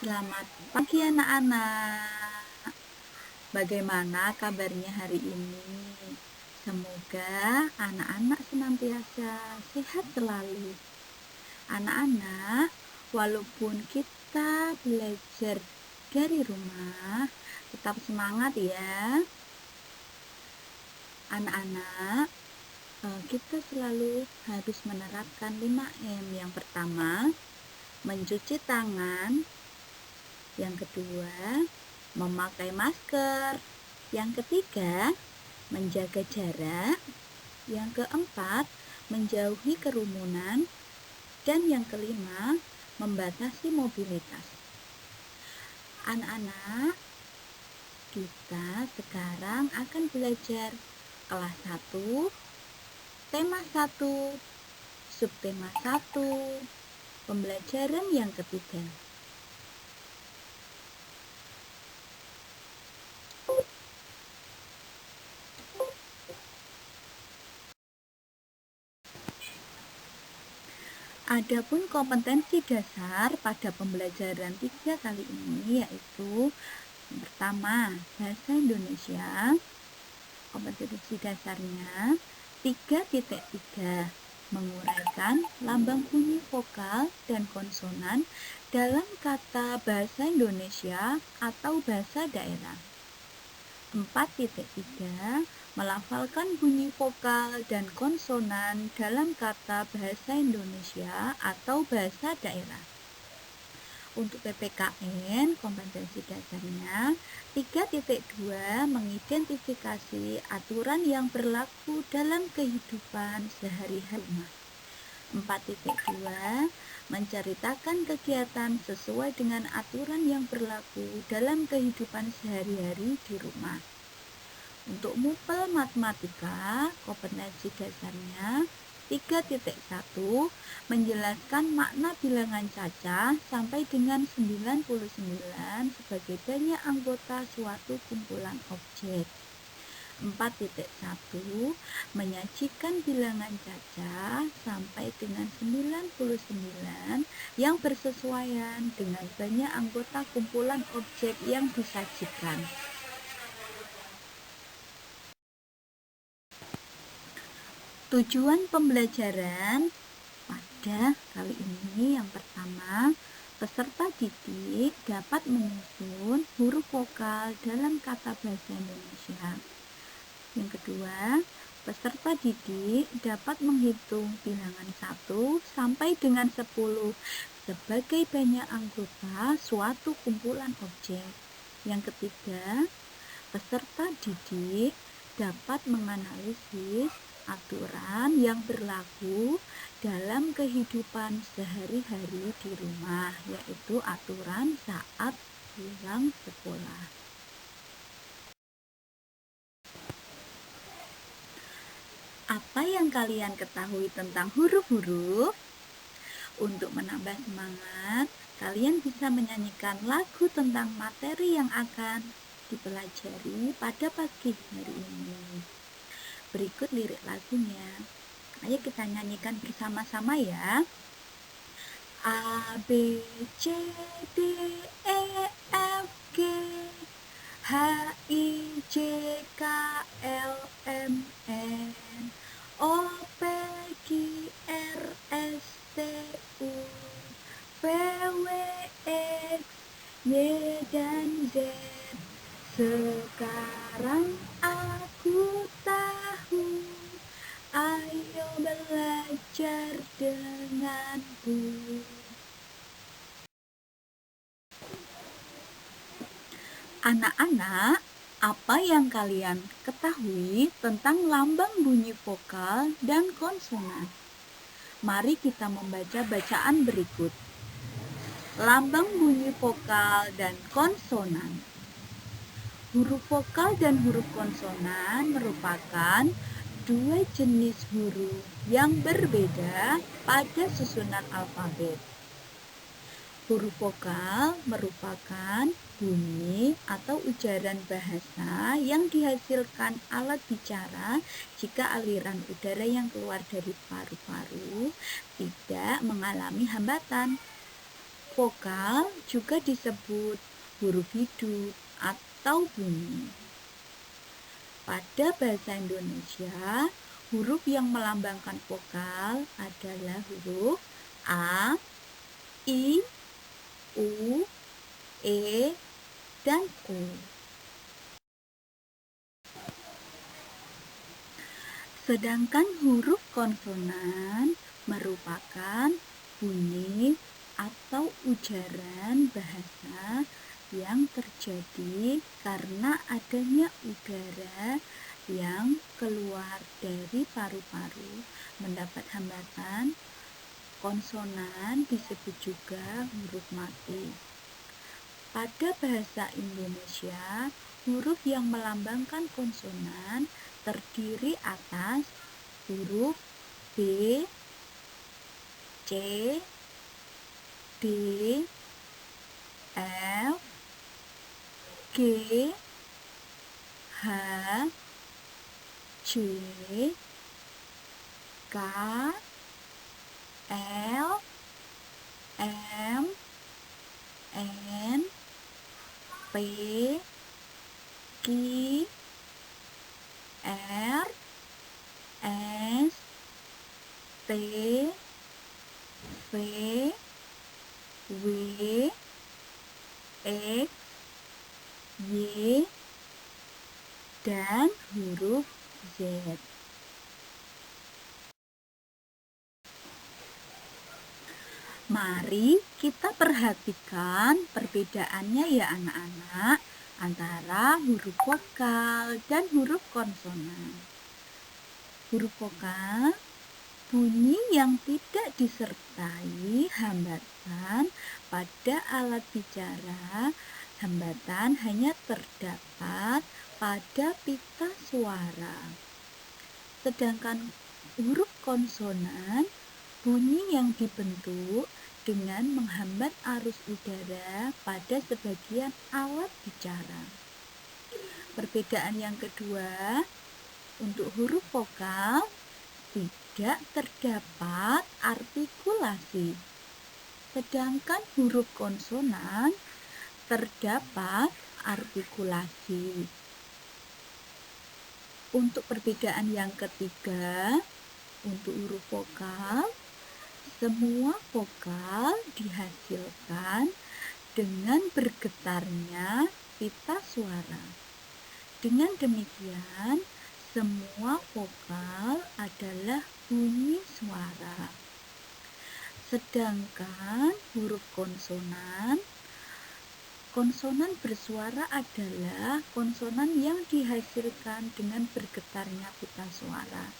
Selamat pagi anak-anak. Bagaimana kabarnya hari ini? Semoga anak-anak senantiasa sehat selalu. Anak-anak, walaupun kita belajar dari rumah, tetap semangat ya. Anak-anak, kita selalu harus menerapkan 5M. Yang pertama, mencuci tangan. Yang kedua, memakai masker. Yang ketiga, menjaga jarak. Yang keempat, menjauhi kerumunan. Dan yang kelima, membatasi mobilitas. Anak-anak, kita sekarang akan belajar kelas 1, tema 1, subtema 1, pembelajaran yang ketiga. Adapun kompetensi dasar pada pembelajaran 3 kali ini yaitu yang pertama, bahasa Indonesia. Kompetensi dasarnya 3.3, menguraikan lambang bunyi vokal dan konsonan dalam kata bahasa Indonesia atau bahasa daerah. 4.3, melafalkan bunyi vokal dan konsonan dalam kata bahasa Indonesia atau bahasa daerah. Untuk PPKN, kompetensi dasarnya 3.2, mengidentifikasi aturan yang berlaku dalam kehidupan sehari-hari. 4.2, menceritakan kegiatan sesuai dengan aturan yang berlaku dalam kehidupan sehari-hari di rumah. Untuk MUPEL matematika, kompetensi dasarnya 3.1, menjelaskan makna bilangan cacah sampai dengan 99 sebagai banyak anggota suatu kumpulan objek. 4.1, menyajikan bilangan cacah sampai dengan 99 yang bersesuaian dengan banyak anggota kumpulan objek yang disajikan. Tujuan pembelajaran pada kali ini yang pertama, peserta didik dapat menyusun huruf vokal dalam kata bahasa Indonesia. Yang kedua, peserta didik dapat menghitung bilangan 1 sampai dengan 10 sebagai banyak anggota suatu kumpulan objek. Yang ketiga, peserta didik dapat menganalisis aturan yang berlaku dalam kehidupan sehari-hari di rumah, yaitu aturan saat pulang sekolah. Apa yang kalian ketahui tentang huruf-huruf? Untuk menambah semangat, kalian bisa menyanyikan lagu tentang materi yang akan dipelajari pada pagi hari ini. Berikut lirik lagunya. Ayo kita nyanyikan bersama-sama ya. A, B, C, D, E, F, G, H, I, J, K, L, M, N, O, P, Q, R, S, T, U, V, W, X, Y, dan Z. Sekarang aku tahu, ayo belajar denganku. Anak-anak, apa yang kalian ketahui tentang lambang bunyi vokal dan konsonan? Mari kita membaca bacaan berikut. Lambang bunyi vokal dan konsonan. Huruf vokal dan huruf konsonan merupakan dua jenis huruf yang berbeda pada susunan alfabet. Huruf vokal merupakan bunyi atau ujaran bahasa yang dihasilkan alat bicara jika aliran udara yang keluar dari paru-paru tidak mengalami hambatan. Vokal juga disebut huruf hidup atau bunyi. Pada bahasa Indonesia, huruf yang melambangkan vokal adalah huruf A, I, U, E, dan U. Sedangkan huruf konsonan merupakan bunyi atau ujaran bahasa yang terjadi karena adanya udara yang keluar dari paru-paru mendapat hambatan. Konsonan disebut juga huruf mati. Pada bahasa Indonesia, huruf yang melambangkan konsonan terdiri atas huruf B, C, D, F, G, H, J, K, L, M, N, P, Q, R, S, T, V, W, X, Y, dan huruf Z. Mari kita perhatikan perbedaannya ya anak-anak antara huruf vokal dan huruf konsonan. Huruf vokal bunyi yang tidak disertai hambatan pada alat bicara. Hambatan hanya terdapat pada pita suara. Sedangkan huruf konsonan bunyi yang dibentuk dengan menghambat arus udara pada sebagian alat bicara. Perbedaan yang kedua, untuk huruf vokal tidak terdapat artikulasi, sedangkan huruf konsonan terdapat artikulasi. Untuk perbedaan yang ketiga, untuk huruf vokal, semua vokal dihasilkan dengan bergetarnya pita suara. Dengan demikian, semua vokal adalah bunyi suara. Sedangkan huruf konsonan bersuara adalah konsonan yang dihasilkan dengan bergetarnya pita suara.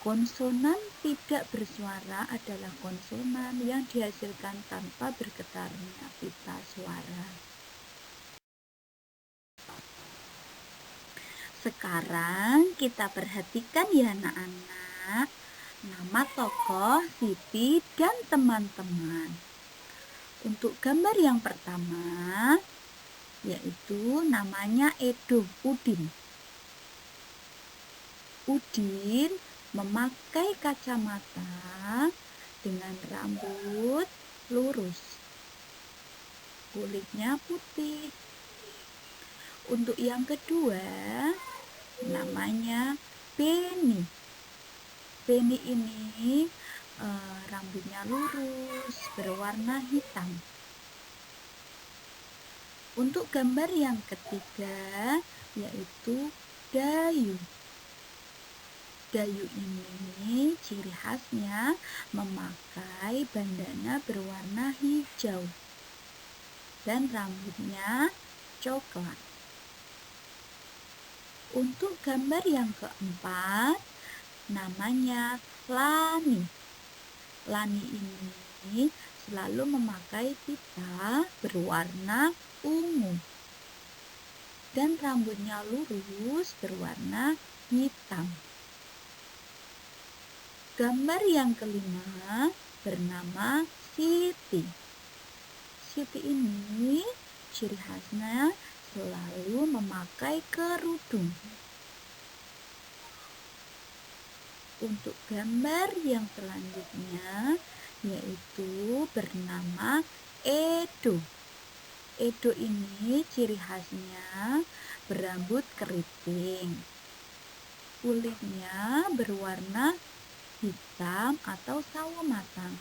Konsonan tidak bersuara adalah konsonan yang dihasilkan tanpa bergetarnya pita suara. Sekarang kita perhatikan ya anak-anak, nama tokoh Siti dan teman-teman. Untuk gambar yang pertama, yaitu namanya Edo Udin. Udin memakai kacamata dengan rambut lurus, kulitnya putih. Untuk yang kedua, namanya Beni. Beni ini rambutnya lurus, berwarna hitam. Untuk gambar yang ketiga, yaitu Dayu. Dayu ini ciri khasnya memakai bandana berwarna hijau dan rambutnya coklat. Untuk gambar yang keempat, namanya Lani. Lani ini selalu memakai pita berwarna ungu dan rambutnya lurus berwarna hitam. Gambar yang kelima bernama Siti. Siti ini ciri khasnya selalu memakai kerudung. Untuk gambar yang selanjutnya yaitu bernama Edo. Edo ini ciri khasnya berambut keriting. Kulitnya berwarna hitam atau sawo matang.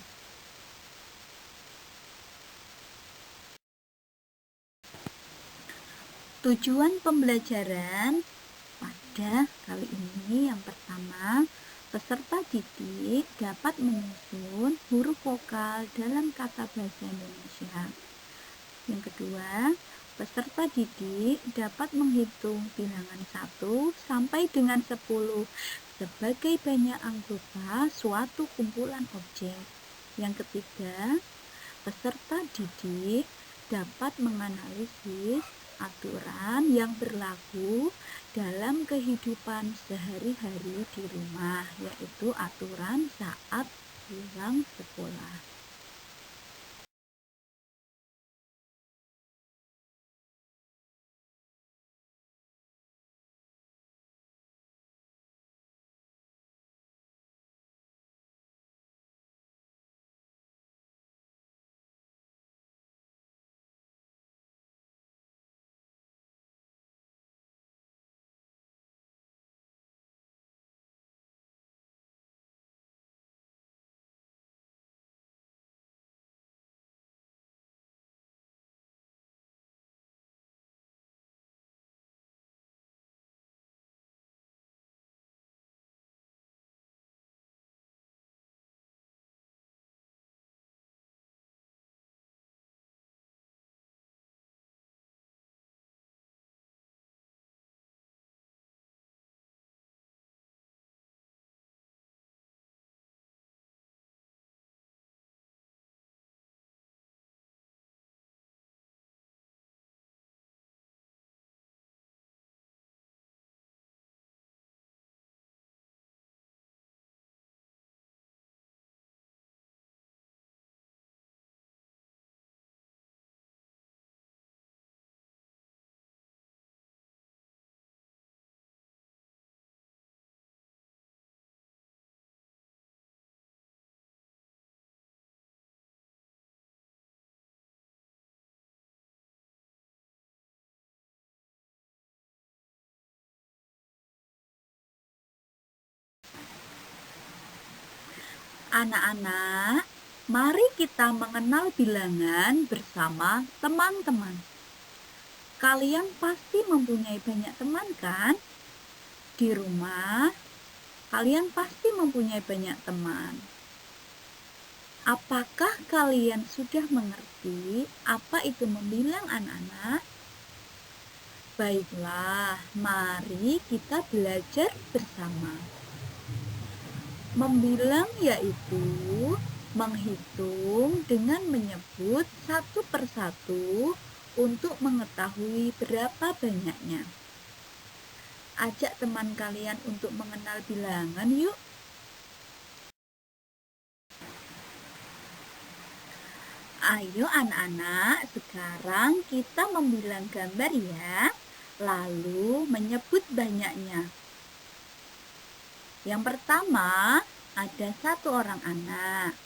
Tujuan pembelajaran pada kali ini yang pertama, peserta didik dapat menyusun huruf vokal dalam kata bahasa Indonesia. Yang kedua, peserta didik dapat menghitung bilangan 1 sampai dengan 10 sebagai banyak anggota suatu kumpulan objek. Yang ketiga, peserta didik dapat menganalisis aturan yang berlaku dalam kehidupan sehari-hari di rumah, yaitu aturan saat pulang sekolah. Anak-anak, mari kita mengenal bilangan bersama teman-teman. Kalian pasti mempunyai banyak teman kan? Di rumah, kalian pasti mempunyai banyak teman. Apakah kalian sudah mengerti apa itu membilang, anak-anak? Baiklah, mari kita belajar bersama. Membilang yaitu menghitung dengan menyebut satu persatu untuk mengetahui berapa banyaknya. Ajak teman kalian untuk mengenal bilangan yuk. Ayo anak-anak, sekarang kita membilang gambar ya, lalu menyebut banyaknya. Yang pertama, ada satu orang anak.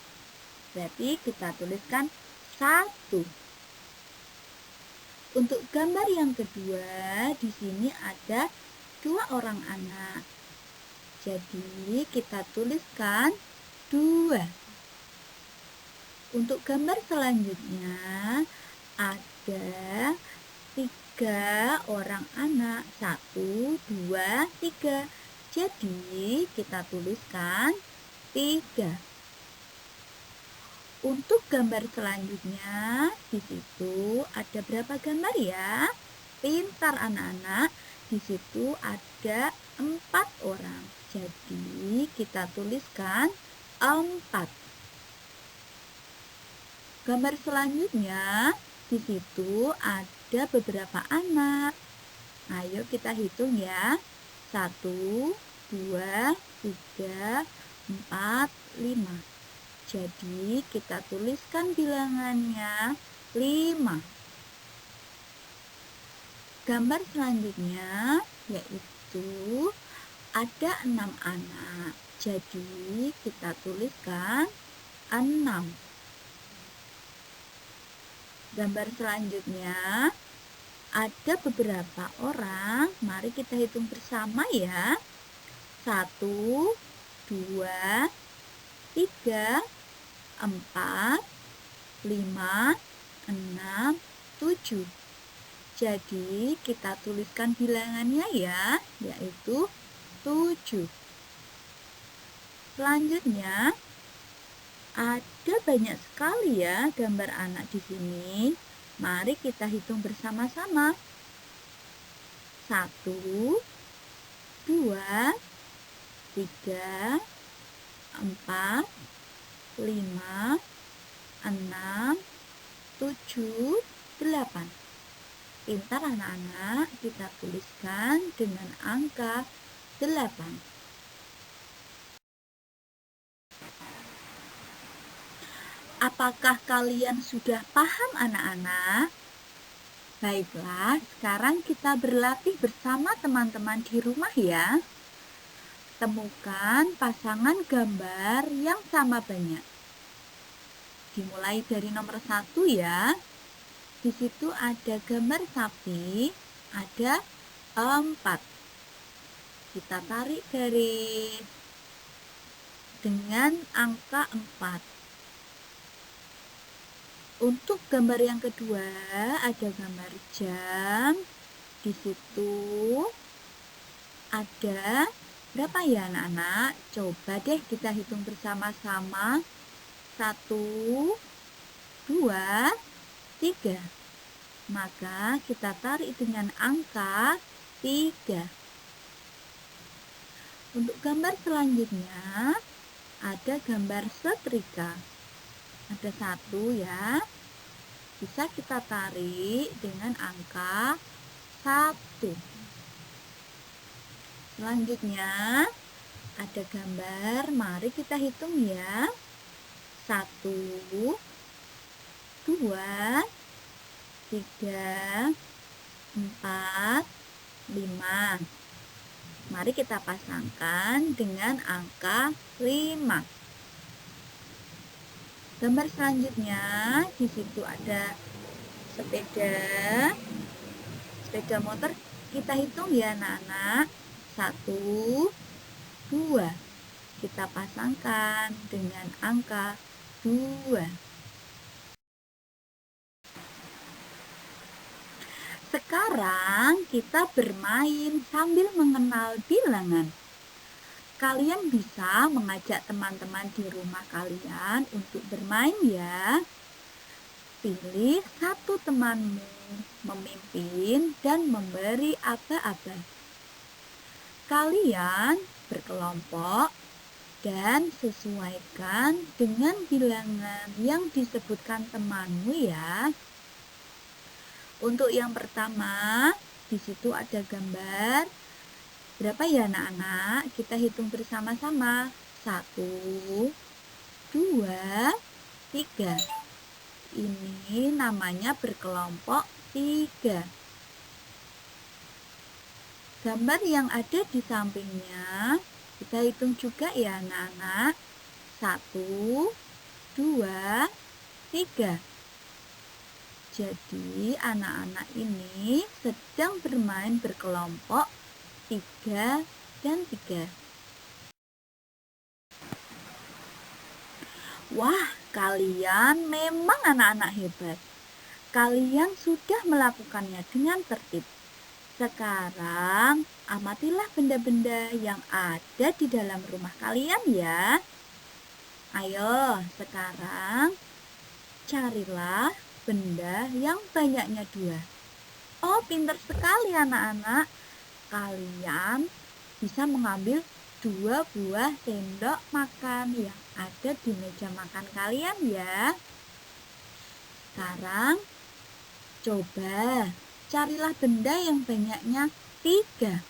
Berarti kita tuliskan 1. Untuk gambar yang kedua, di sini ada 2 orang anak. Jadi kita tuliskan 2. Untuk gambar selanjutnya, ada 3 orang anak. 1, 2, 3. Jadi kita tuliskan 3. Untuk gambar selanjutnya, di situ ada berapa gambar ya? Pintar anak-anak, di situ ada 4 orang. Jadi kita tuliskan 4. Gambar selanjutnya, di situ ada beberapa anak. Ayo kita hitung ya. 1, 2, 3, 4, 5. Jadi kita tuliskan bilangannya 5. Gambar selanjutnya yaitu ada 6 anak. Jadi kita tuliskan 6. Gambar selanjutnya ada beberapa orang. Mari kita hitung bersama ya. 1, 2, 3, 4, 5, 6, 7. Jadi kita tuliskan bilangannya ya, yaitu 7. Selanjutnya ada banyak sekali ya gambar anak di sini. Mari kita hitung bersama-sama. 1, 2, 3, 4, 5, 6, 7, 8. Pintar anak-anak, kita tuliskan dengan angka 8. Apakah kalian sudah paham anak-anak? Baiklah, sekarang kita berlatih bersama teman-teman di rumah ya. Temukan pasangan gambar yang sama banyak. Dimulai dari nomor 1 ya. Di situ ada gambar sapi, ada 4. Kita tarik garis dengan angka 4. Untuk gambar yang kedua ada gambar jam. Di situ ada berapa ya anak-anak? Coba deh kita hitung bersama-sama. 1, 2, 3. Maka kita tarik dengan angka 3. Untuk gambar selanjutnya ada gambar setrika. Ada 1 ya. Bisa kita tarik dengan angka 1. Selanjutnya ada gambar, mari kita hitung ya. 1, 2, 3, 4, 5. Mari kita pasangkan dengan angka 5. Gambar selanjutnya, di situ ada sepeda motor. Kita hitung ya anak-anak. 1, 2. Kita pasangkan dengan angka 2. Sekarang kita bermain sambil mengenal bilangan. Kalian bisa mengajak teman-teman di rumah kalian untuk bermain ya. Pilih satu temanmu memimpin dan memberi aba-aba. Kalian berkelompok dan sesuaikan dengan bilangan yang disebutkan temanmu ya. Untuk yang pertama, di situ ada gambar. Berapa ya anak-anak? Kita hitung bersama-sama. 1, 2, 3. Ini namanya berkelompok 3. Gambar yang ada di sampingnya, kita hitung juga ya anak-anak. 1, 2, 3. Jadi anak-anak ini sedang bermain berkelompok 3 dan 3. Wah, kalian memang anak-anak hebat. Kalian sudah melakukannya dengan tertib. Sekarang, amatilah benda-benda yang ada di dalam rumah kalian ya. Ayo, sekarang carilah benda yang banyaknya 2. Oh, pintar sekali anak-anak. Kalian bisa mengambil 2 buah sendok makan yang ada di meja makan kalian ya. Sekarang coba carilah benda yang banyaknya 3.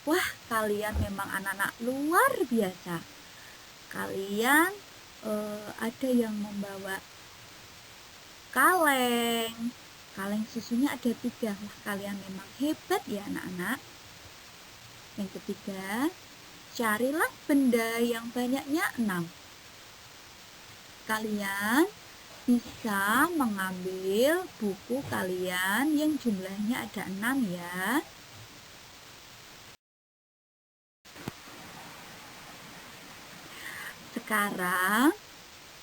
Wah, kalian memang anak-anak luar biasa. Kalian ada yang membawa kaleng susunya ada 3. Wah, kalian memang hebat ya anak-anak. Yang ketiga, carilah benda yang banyaknya 6. Kalian bisa mengambil buku kalian yang jumlahnya ada 6 ya. Sekarang,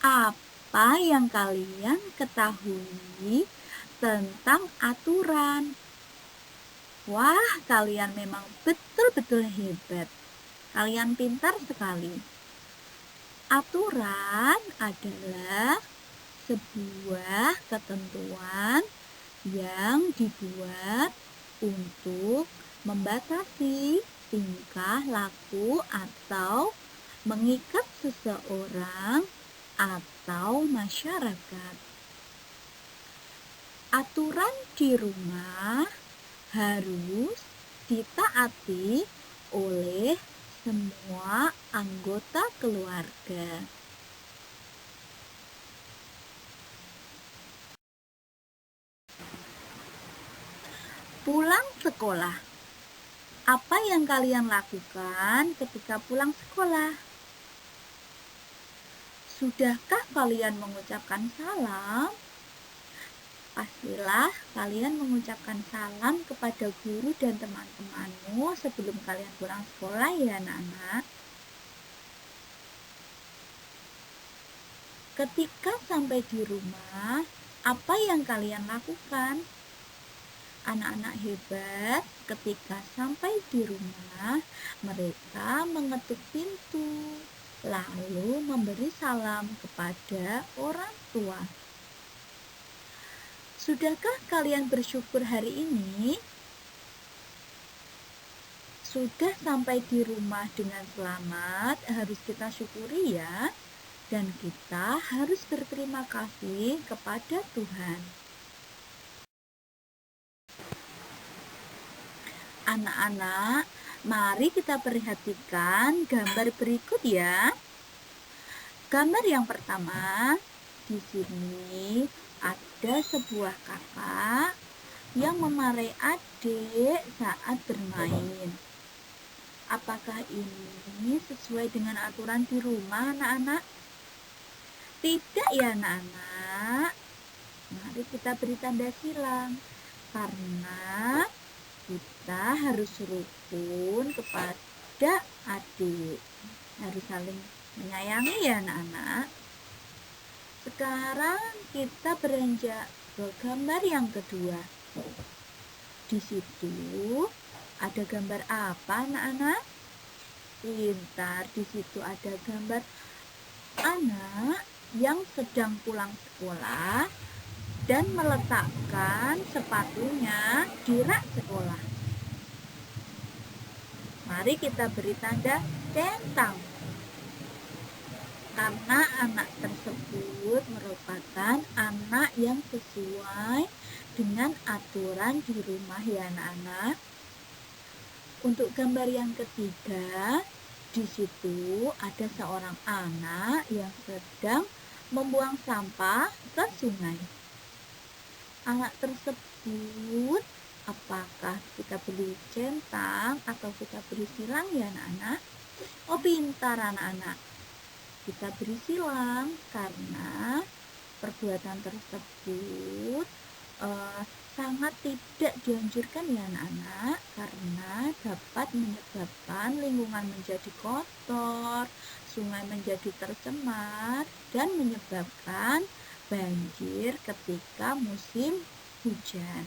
apa yang kalian ketahui tentang aturan? Wah, kalian memang betul-betul hebat. Kalian pintar sekali. Aturan adalah sebuah ketentuan yang dibuat untuk membatasi tingkah laku atau mengikat seseorang atau masyarakat. Aturan di rumah harus ditaati oleh semua anggota keluarga. Pulang sekolah. Apa yang kalian lakukan ketika pulang sekolah? Sudahkah kalian mengucapkan salam? Pastilah kalian mengucapkan salam kepada guru dan teman-temanmu sebelum kalian pulang sekolah ya anak-anak. Ketika sampai di rumah, apa yang kalian lakukan? Anak-anak hebat, ketika sampai di rumah, mereka mengetuk pintu, lalu memberi salam kepada orang tua. Sudahkah kalian bersyukur hari ini? Sudah sampai di rumah dengan selamat, harus kita syukuri ya. Dan kita harus berterima kasih kepada Tuhan. Anak-anak, mari kita perhatikan gambar berikut ya. Gambar yang pertama, di sini ada sebuah kakak yang memarahi adik saat bermain. Apakah ini sesuai dengan aturan di rumah, anak-anak? Tidak ya, anak-anak. Mari kita beri tanda silang, karena kita harus rukun kepada adik. Harus saling menyayangi ya, anak-anak. Sekarang kita beranjak ke gambar yang kedua. Di situ ada gambar apa, anak-anak? Pintar, di situ ada gambar anak yang sedang pulang sekolah dan meletakkan sepatunya di rak sekolah. Mari kita beri tanda centang, karena anak tersebut merupakan anak yang sesuai dengan aturan di rumah ya anak-anak. Untuk gambar yang ketiga, di situ ada seorang anak yang sedang membuang sampah ke sungai. Anak tersebut, apakah kita beri centang atau kita beri silang ya anak-anak? Oh, pintar anak-anak. Kita beri silang karena perbuatan tersebut sangat tidak dianjurkan ya anak-anak, karena dapat menyebabkan lingkungan menjadi kotor, sungai menjadi tercemar, dan menyebabkan banjir ketika musim hujan.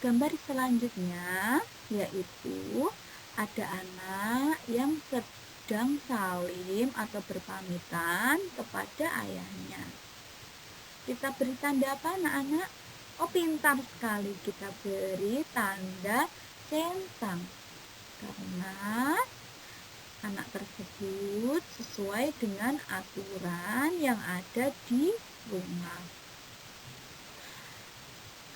Gambar selanjutnya yaitu ada anak yang sedang salim atau berpamitan kepada ayahnya. Kita beri tanda apa anak-anak? Oh, pintar sekali, kita beri tanda centang, karena anak tersebut sesuai dengan aturan yang ada di rumah.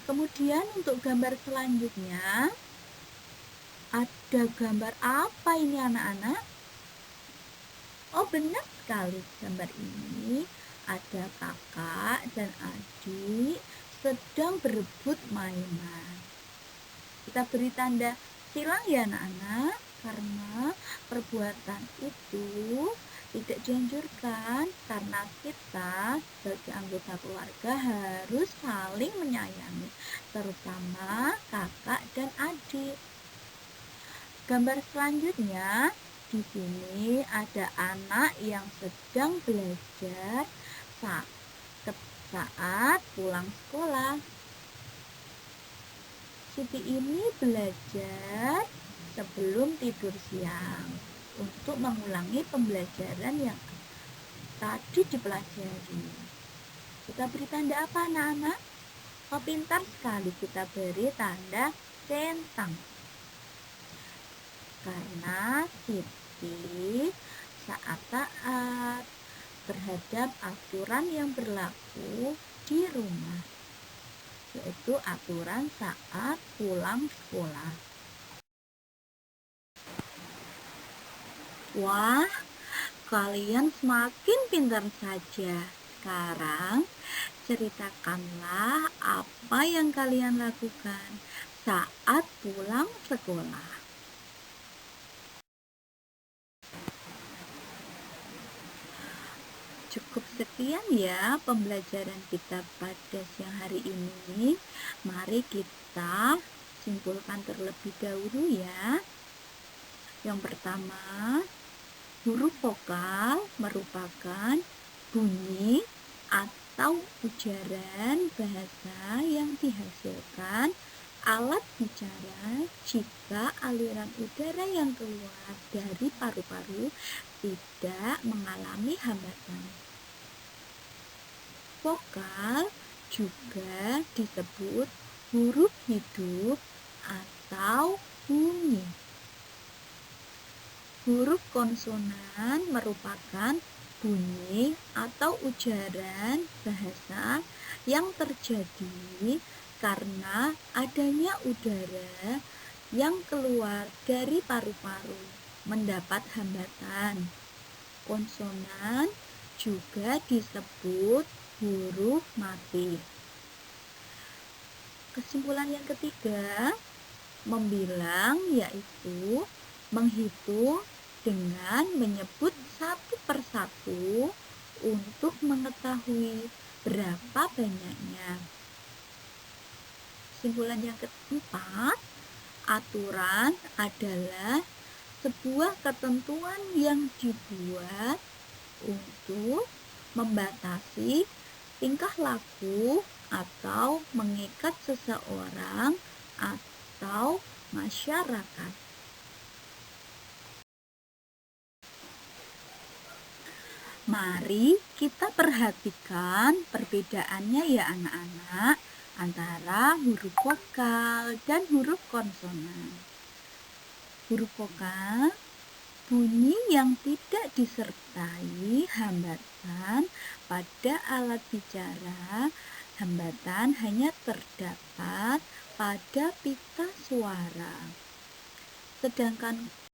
Kemudian untuk gambar selanjutnya, ada gambar apa ini anak-anak? Oh, benar sekali, gambar ini ada kakak dan adik sedang berebut mainan. Kita beri tanda silang ya anak-anak, karena perbuatan itu Tidak dianjurkan karena kita sebagai anggota keluarga harus saling menyayangi, terutama kakak dan adik. Gambar selanjutnya, di sini ada anak yang sedang belajar saat pulang sekolah. Siti ini belajar sebelum tidur siang untuk mengulangi pembelajaran yang tadi dipelajari. Kita beri tanda apa, anak-anak? Oh, pintar sekali, kita beri tanda centang. Karena Siti saat taat terhadap aturan yang berlaku di rumah, yaitu aturan saat pulang sekolah. Wah, kalian semakin pintar saja. Sekarang ceritakanlah apa yang kalian lakukan saat pulang sekolah. Cukup sekian ya pembelajaran kita pada siang hari ini. Mari kita simpulkan terlebih dahulu ya. Yang pertama, huruf vokal merupakan bunyi atau ujaran bahasa yang dihasilkan alat bicara jika aliran udara yang keluar dari paru-paru tidak mengalami hambatan. Vokal juga disebut huruf hidup atau bunyi. Huruf konsonan merupakan bunyi atau ujaran bahasa yang terjadi karena adanya udara yang keluar dari paru-paru mendapat hambatan. Konsonan juga disebut huruf mati. Kesimpulan yang ketiga, membilang yaitu menghitung dengan menyebut satu persatu untuk mengetahui berapa banyaknya. Kesimpulan yang keempat, aturan adalah sebuah ketentuan yang dibuat untuk membatasi tingkah laku atau mengikat seseorang atau masyarakat. Mari kita perhatikan perbedaannya ya anak-anak antara huruf vokal dan huruf konsonan. Huruf vokal bunyi yang tidak disertai hambatan pada alat bicara. Hambatan hanya terdapat pada pita suara. Sedangkan